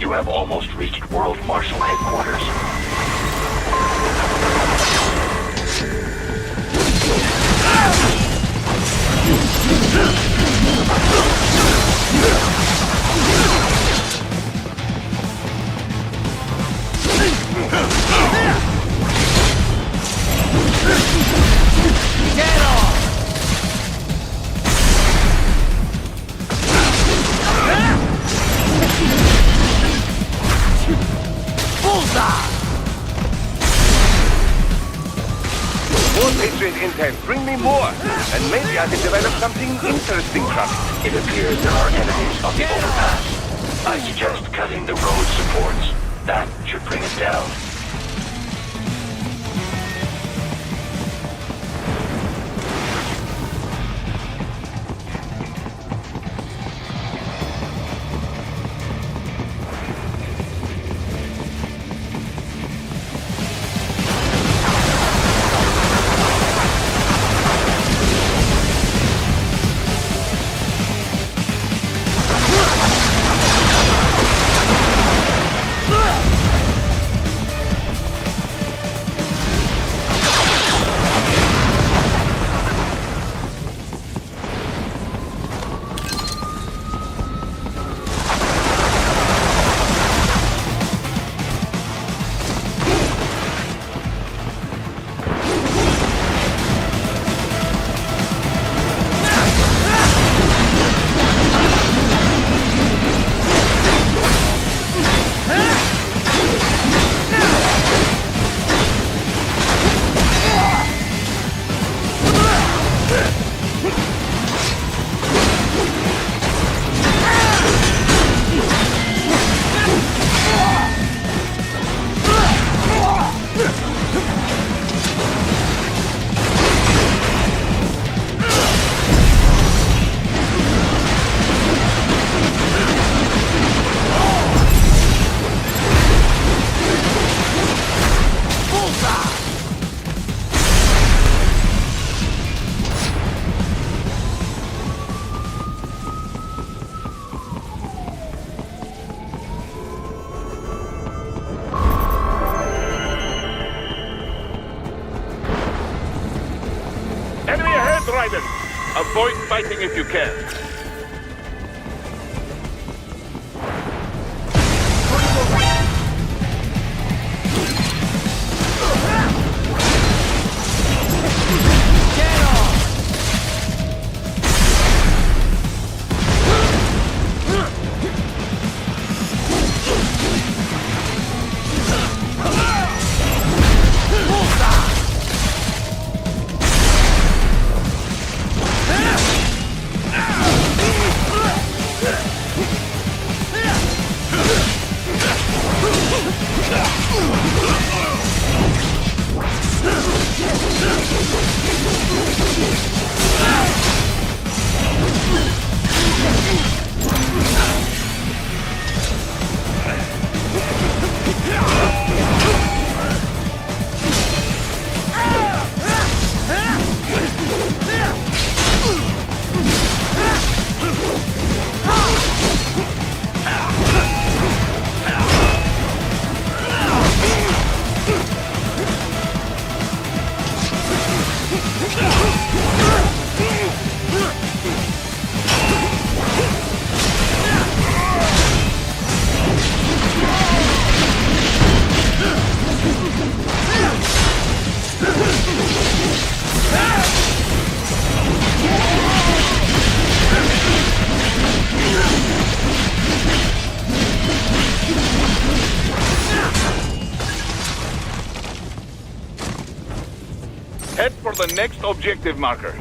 to have almost reached World Marshal Headquarters. Get off! Bullseye! More Patriot intel. Bring me more. And maybe I can develop something interesting from it. It appears there are enemies on the overpass. I suggest cutting the road supports. That should bring it down. Avoid fighting if you can. Head for the next objective marker.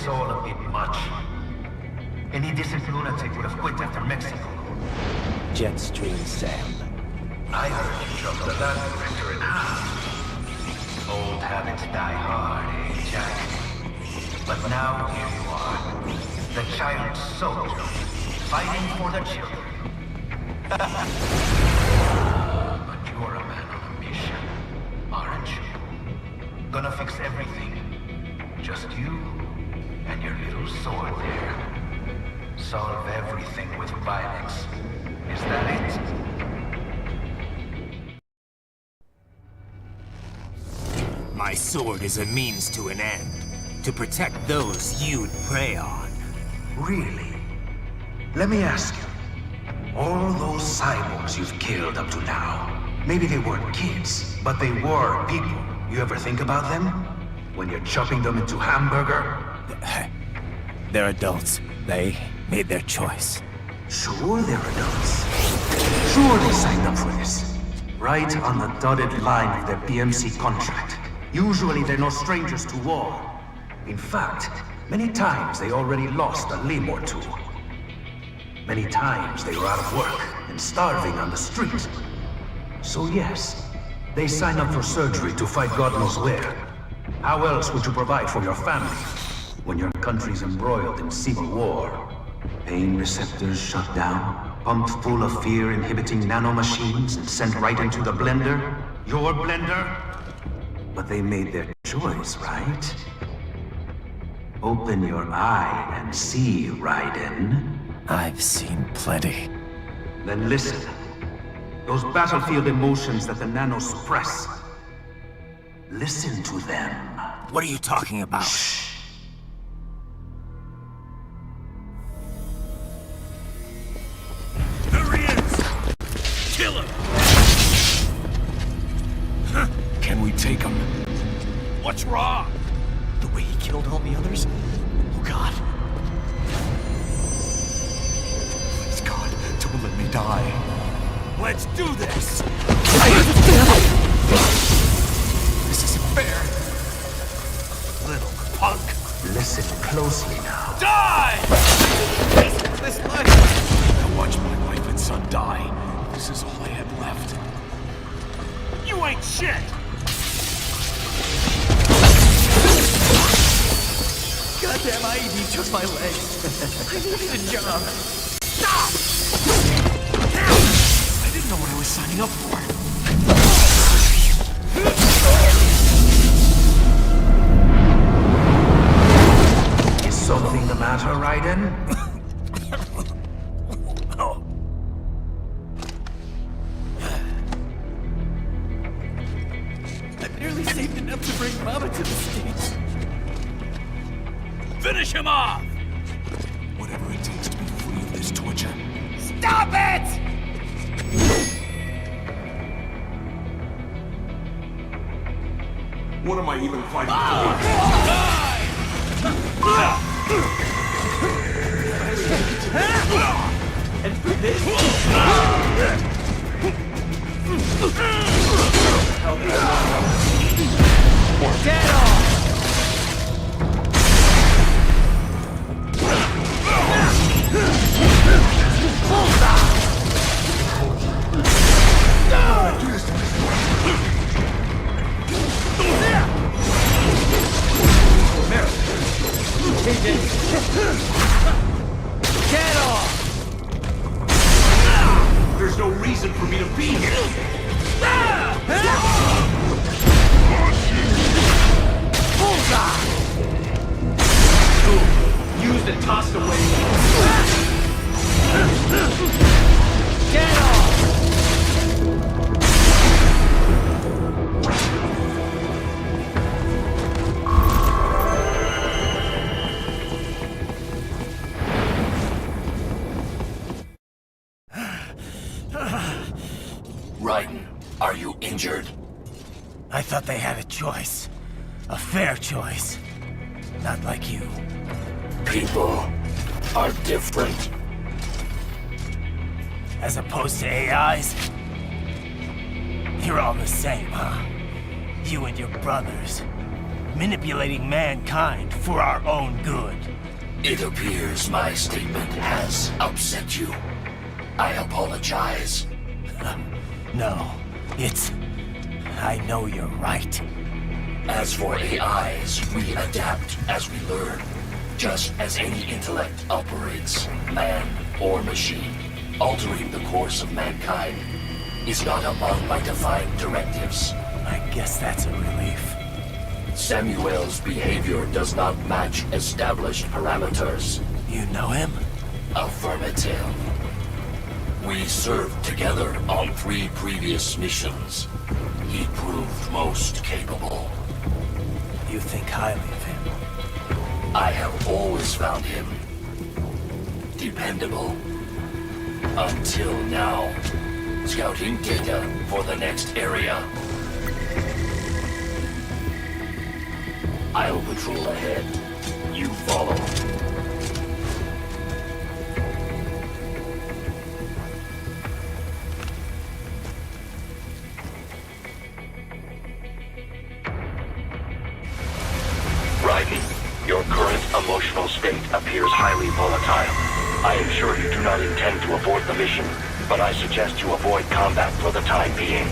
this all a bit much? Any decent lunatic would have quit after Mexico. Jetstream, Sam. I heard you chopped the land director in half. Old habits die hard, eh, Jack? But now here you are, the child soldier, fighting for the children. But you're a man on a mission, aren't you? Gonna fix everything. Just you and your little sword there. Solve everything with violence. Is that it? My sword is a means to an end. To protect those you'd prey on. Really? Let me ask you. All those cyborgs you've killed up to now, maybe they weren't kids, but they were people. You ever think about them? When you're chopping them into hamburger? They're adults. They made their choice. Sure they're adults. Sure they signed up for this. Right on the dotted line of their BMC contract. Usually they're no strangers to war. In fact, many times they already lost a limb or two. Many times they were out of work and starving on the street. So yes, they signed up for surgery to fight God knows where. How else would you provide for your family when your country's embroiled in civil war? Pain receptors shut down, pumped full of fear-inhibiting nanomachines and sent right into the blender? Your blender? But they made their choice, right? Open your eye and see, Raiden. I've seen plenty. Then listen. Those battlefield emotions that the nanos suppress. Listen to them. What are you talking about? Shh. There he is! Kill him! Can we take him? What's wrong? The way he killed all the others? Oh God. Please God, don't let me die. Let's do this! This isn't fair. Little punk! Listen closely now. Die! This life. I watched my wife and son die. This is all I had left. You ain't shit! Goddamn IED took my leg. I needed a job. Stop! I didn't know what I was signing up for. Is something the matter, Raiden? I barely saved enough to bring Mama to the States. Finish him off! Whatever it takes to be free of this torture. Stop it! What am I even fighting And for this... Get off! Get off! There's no reason for me to be here. Bullseye! Used and tossed away. Get off! Raiden, are you injured? I thought they had a choice. A fair choice. Not like you. People are different. As opposed to AIs? You're all the same, huh? You and your brothers. manipulating mankind for our own good. It appears my statement has upset you. I apologize. No, I know you're right. As for AIs, we adapt as we learn. Just as any intellect operates, man or machine, altering the course of mankind is not among my defined directives. I guess that's a relief. Samuel's behavior does not match established parameters. You know him? Affirmative. We served together on 3 previous missions. He proved most capable. You think highly of him? I have always found him dependable. Until now. Scouting data for the next area. I'll patrol ahead. You follow. Raiden, your current emotional state appears highly volatile. I am sure you do not intend to abort the mission, but I suggest you avoid combat for the time being.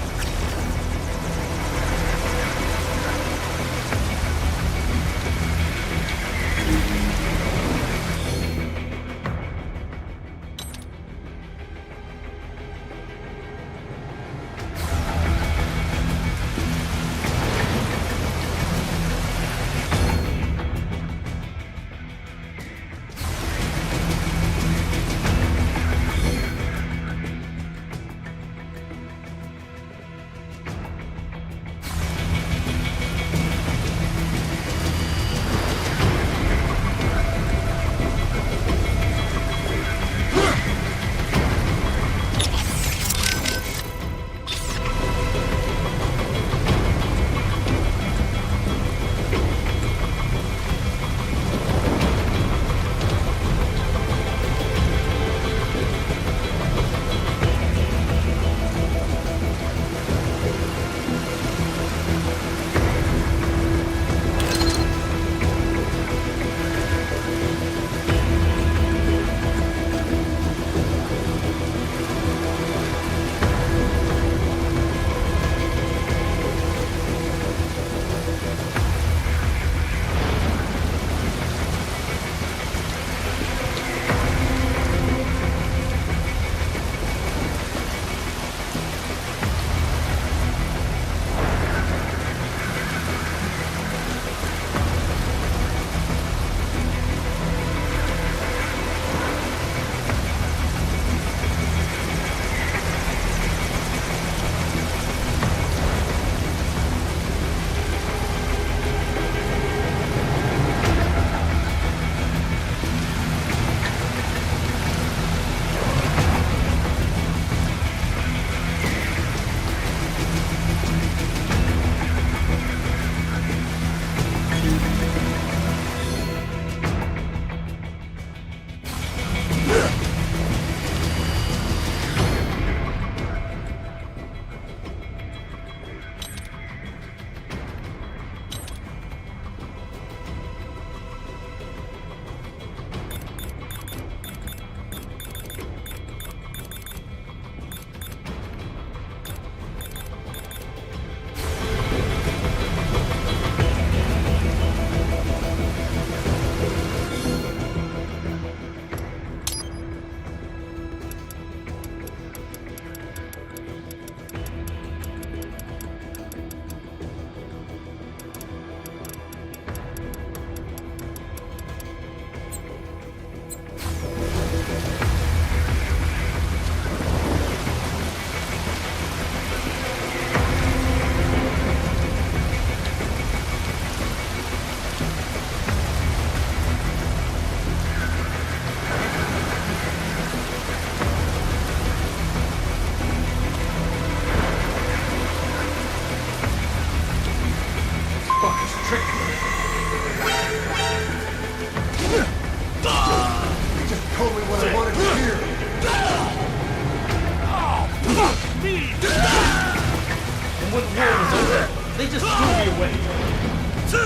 Be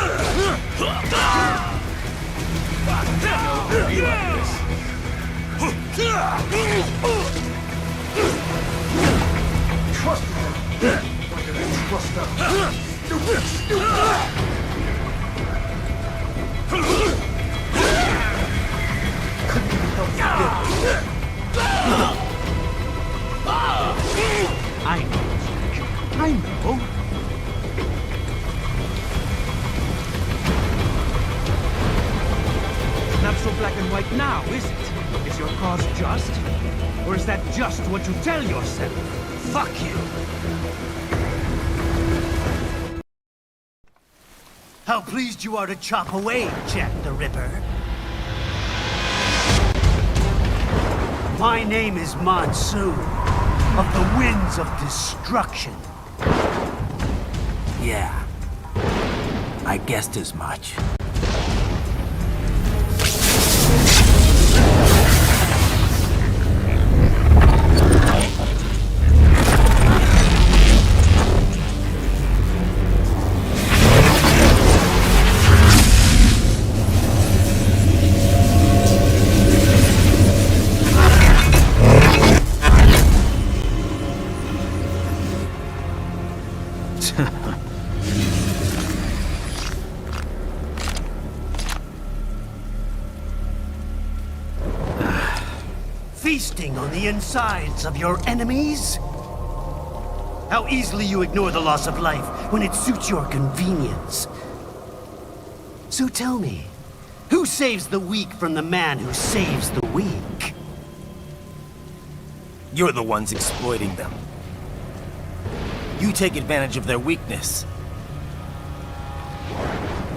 like this. Trust them. Why did I trust them? I know. I know. Not so black and white now, is it? Is your cause just? Or is that just what you tell yourself? Fuck you! How pleased you are to chop away, Jack the Ripper. My name is Monsoon, of the Winds of Destruction. Yeah, I guessed as much. Feasting on the insides of your enemies? How easily you ignore the loss of life when it suits your convenience. So tell me, who saves the weak from the man who saves the weak? You're the ones exploiting them. You take advantage of their weakness.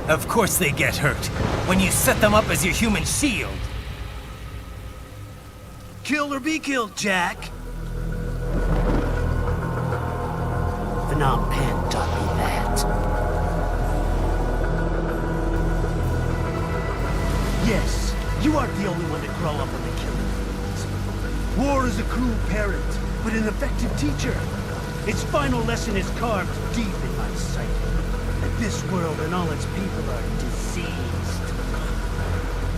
Of course they get hurt when you set them up as your human shield. Kill or be killed, Jack. Phnom Penh taught me that. Yes, you aren't the only one to grow up on the killing fields. War is a cruel parent, but an effective teacher. Its final lesson is carved deep in my psyche. That this world and all its people are diseased.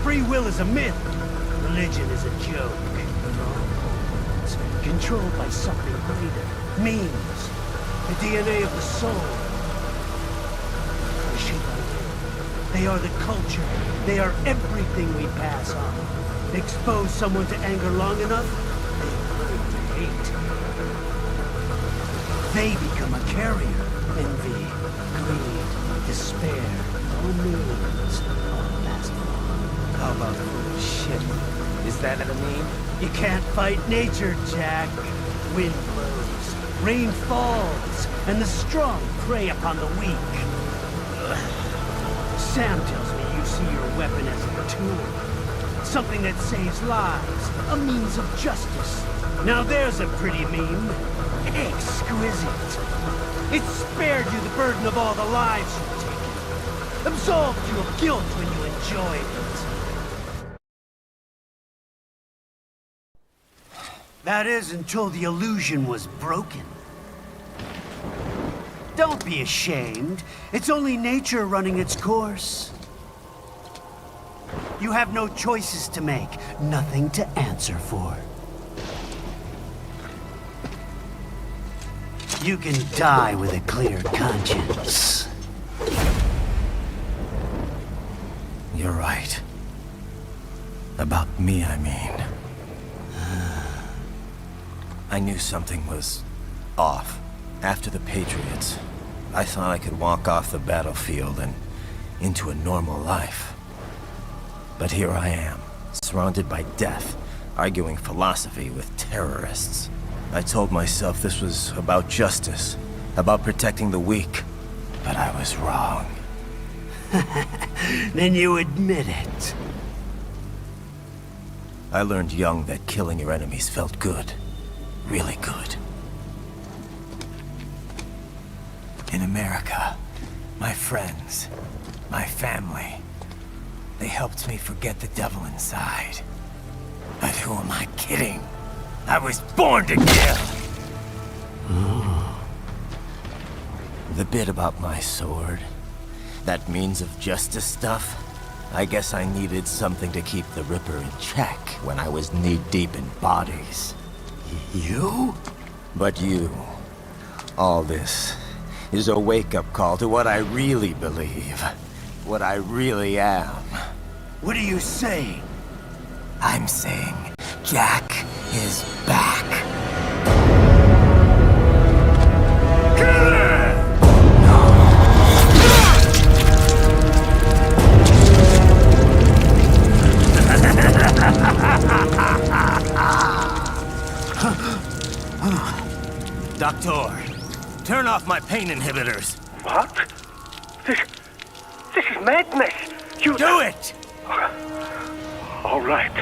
Free will is a myth. Religion is a joke. Controlled by something greater. Means. The DNA of the soul. Or should I say, they are the culture. They are everything we pass on. Expose someone to anger long enough, they learn to hate. They become a carrier. Envy, greed, despair, all means, all last long. How about shit? Is that what I mean? You can't fight nature, Jack. Wind blows, rain falls, and the strong prey upon the weak. Sam tells me you see your weapon as a tool. Something that saves lives, a means of justice. Now there's a pretty meme. Exquisite. It spared you the burden of all the lives you've taken. Absolved you of guilt when you enjoyed it. That is, until the illusion was broken. Don't be ashamed. It's only nature running its course. You have no choices to make, nothing to answer for. You can die with a clear conscience. You're right. About me, I mean. I knew something was off. After the Patriots, I thought I could walk off the battlefield and into a normal life. But here I am, surrounded by death, arguing philosophy with terrorists. I told myself this was about justice, about protecting the weak, but I was wrong. Then you admit it. I learned young that killing your enemies felt good. Really good. In America, my friends, my family, they helped me forget the devil inside. But who am I kidding? I was born to kill! The bit about my sword, That means of justice stuff? I guess I needed something to keep the Ripper in check when I was knee-deep in bodies. You? But you... all this is a wake-up call to what I really believe. What I really am. What are you saying? I'm saying Jack is back. Doctor, turn off my pain inhibitors. What? This is madness. You Do it! All right.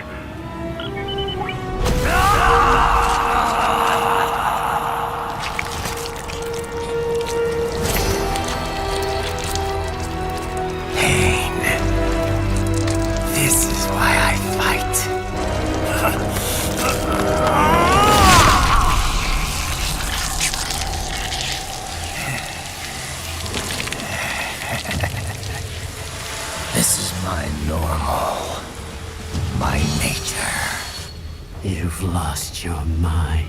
Pain. This is why I fight. This is my normal. My nature. You've lost your mind.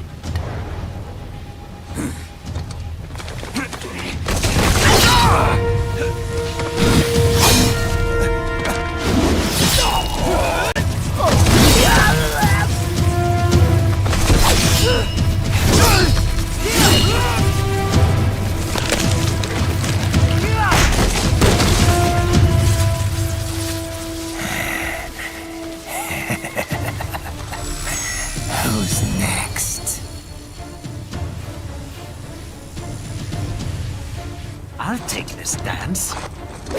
Who's next? I'll take this dance.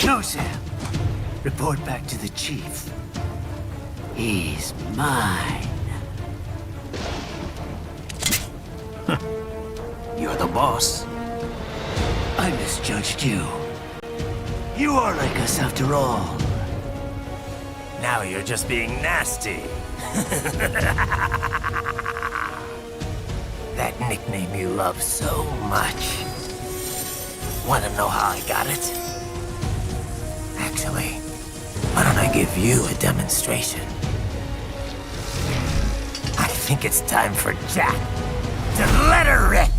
No, Sam. Report back to the chief. He's mine. You're the boss. I misjudged you. You are like us after all. Now you're just being nasty. That nickname you love so much. Want to know how I got it? Actually, why don't I give you a demonstration? I think it's time for Jack to let her rip.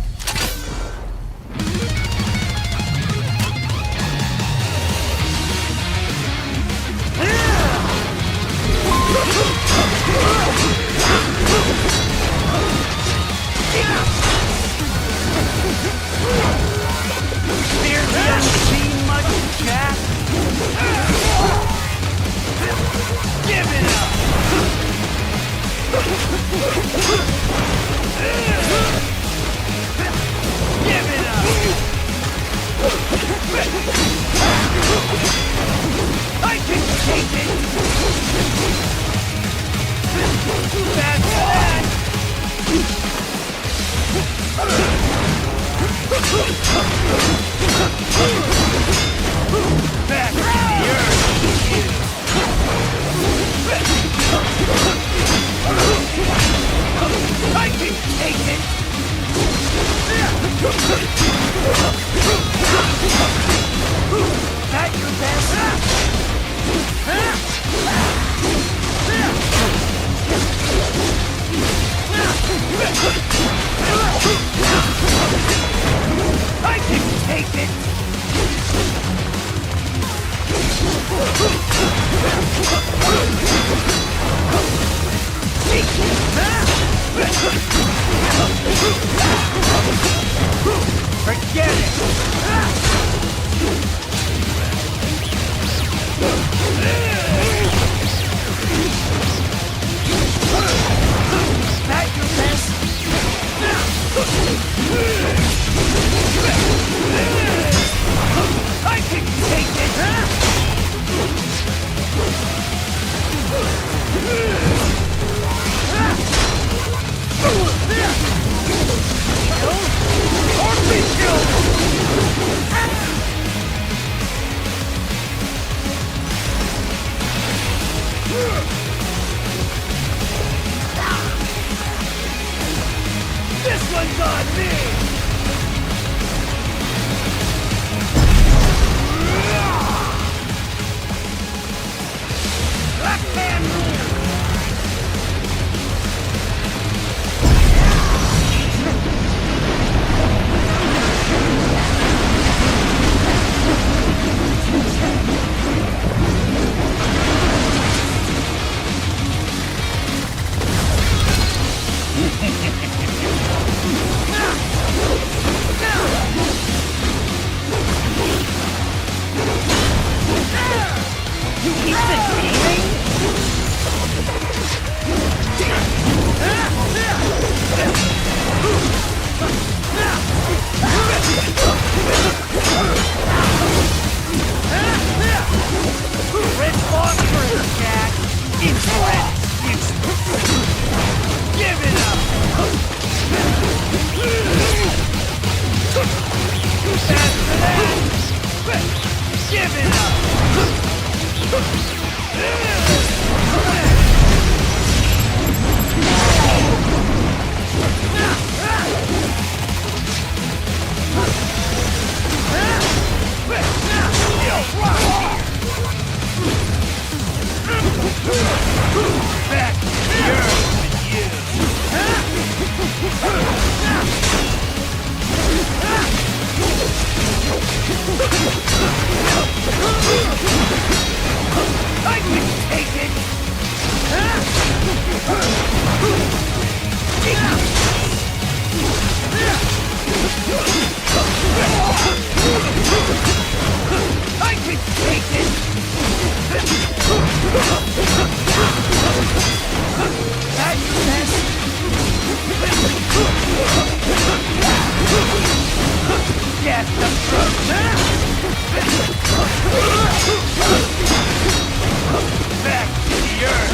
Back to the earth with you! I can take it! I can take it! That your best? Yes, back to the earth!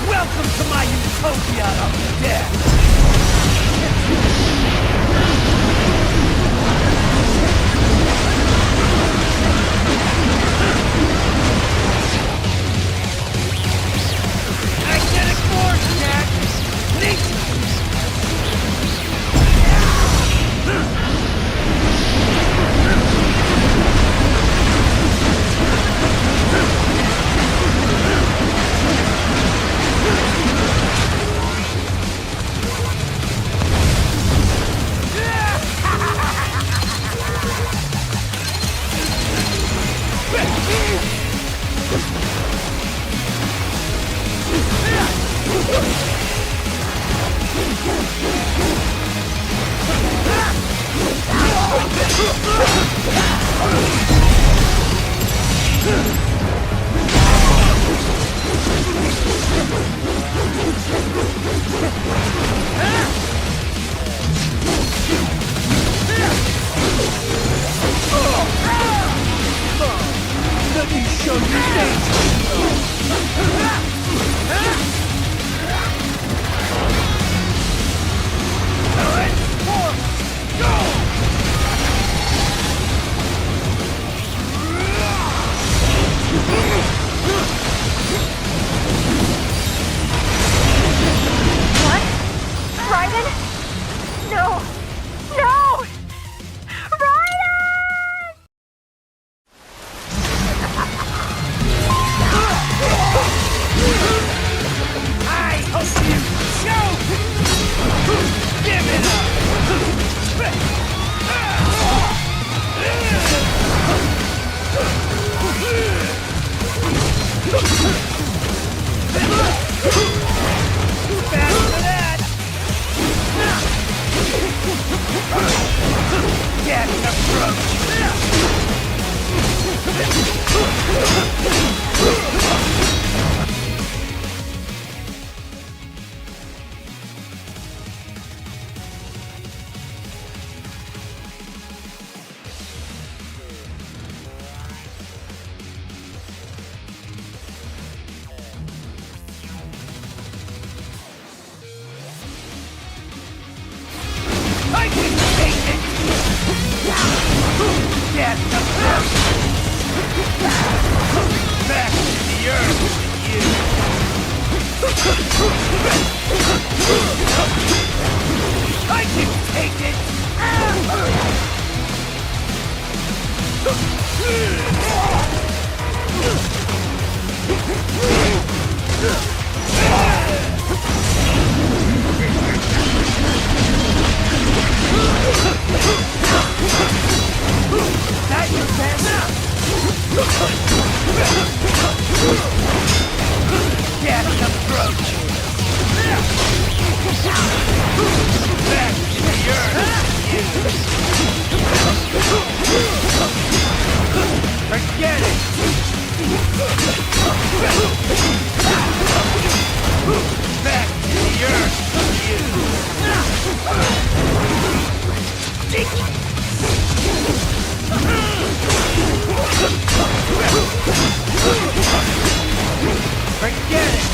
Welcome to my utopia of death! Magnetic force, Jack! Let me show you What? Raiden? No! No! Raiden! I hope you choke! Give it Back for that! Death I can take it! Death approach! Back to the earth with you! I can take it! That your best? Death approach! Back to the earth! Forget it! Back to the Forget it!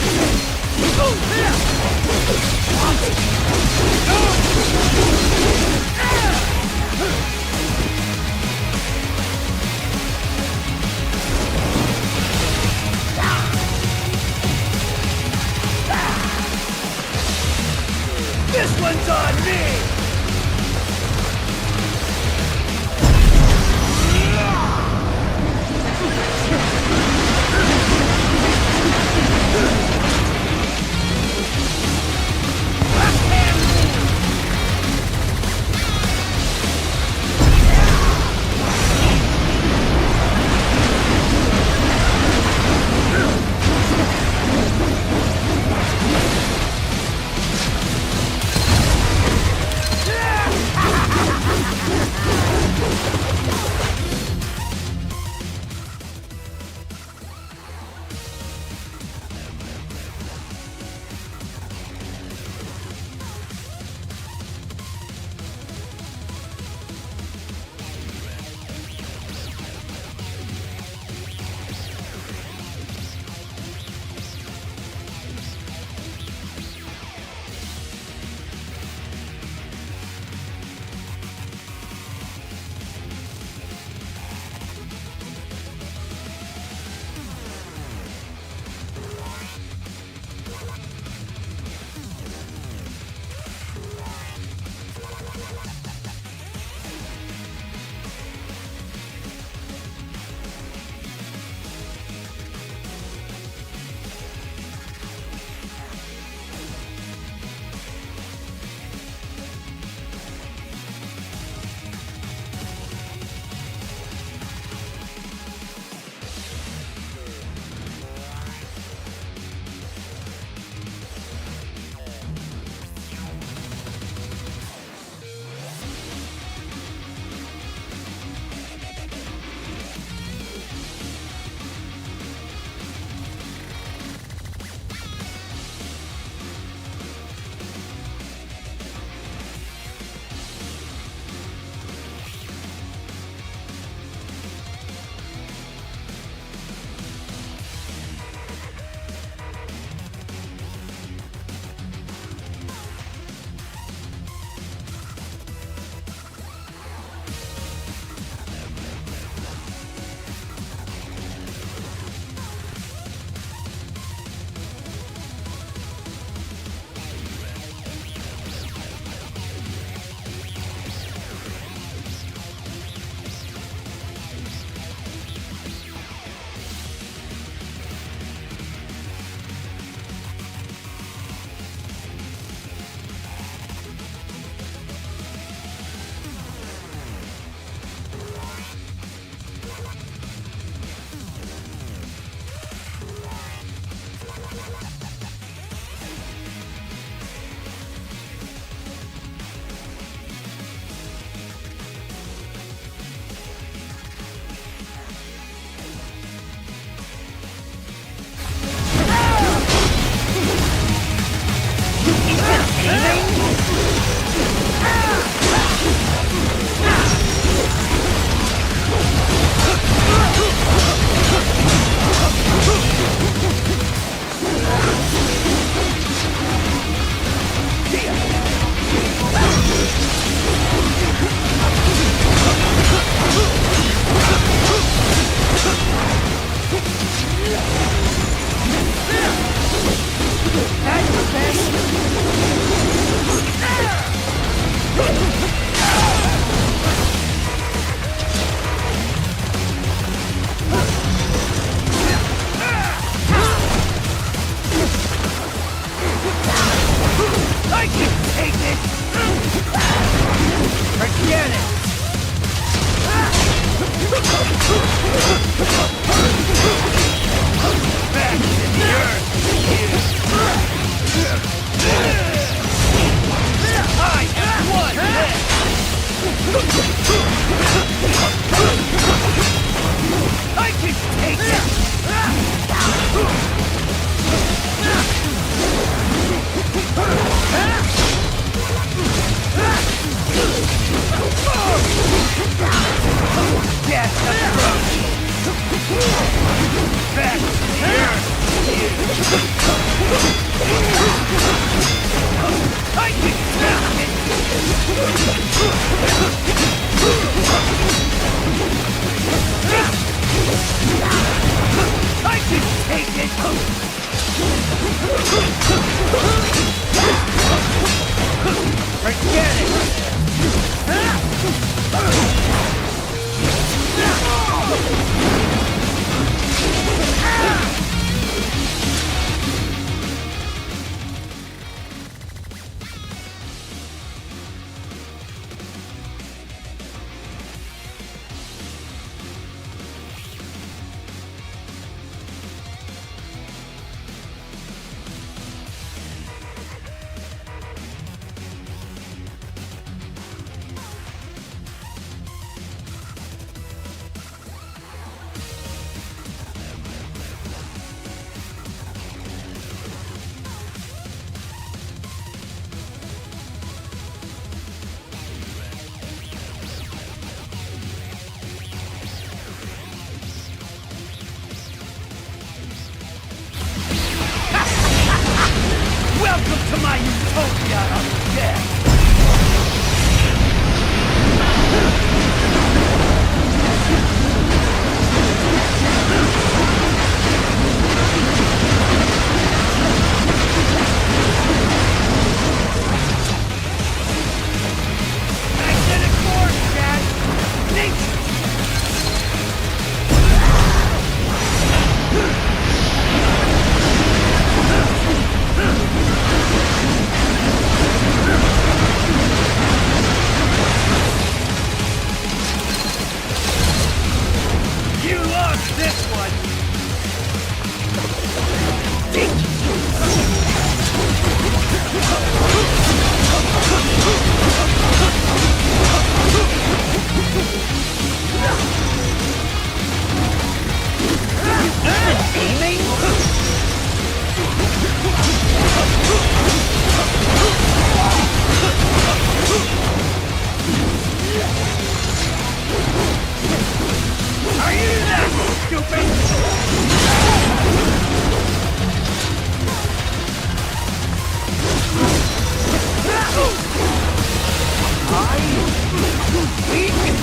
Weak!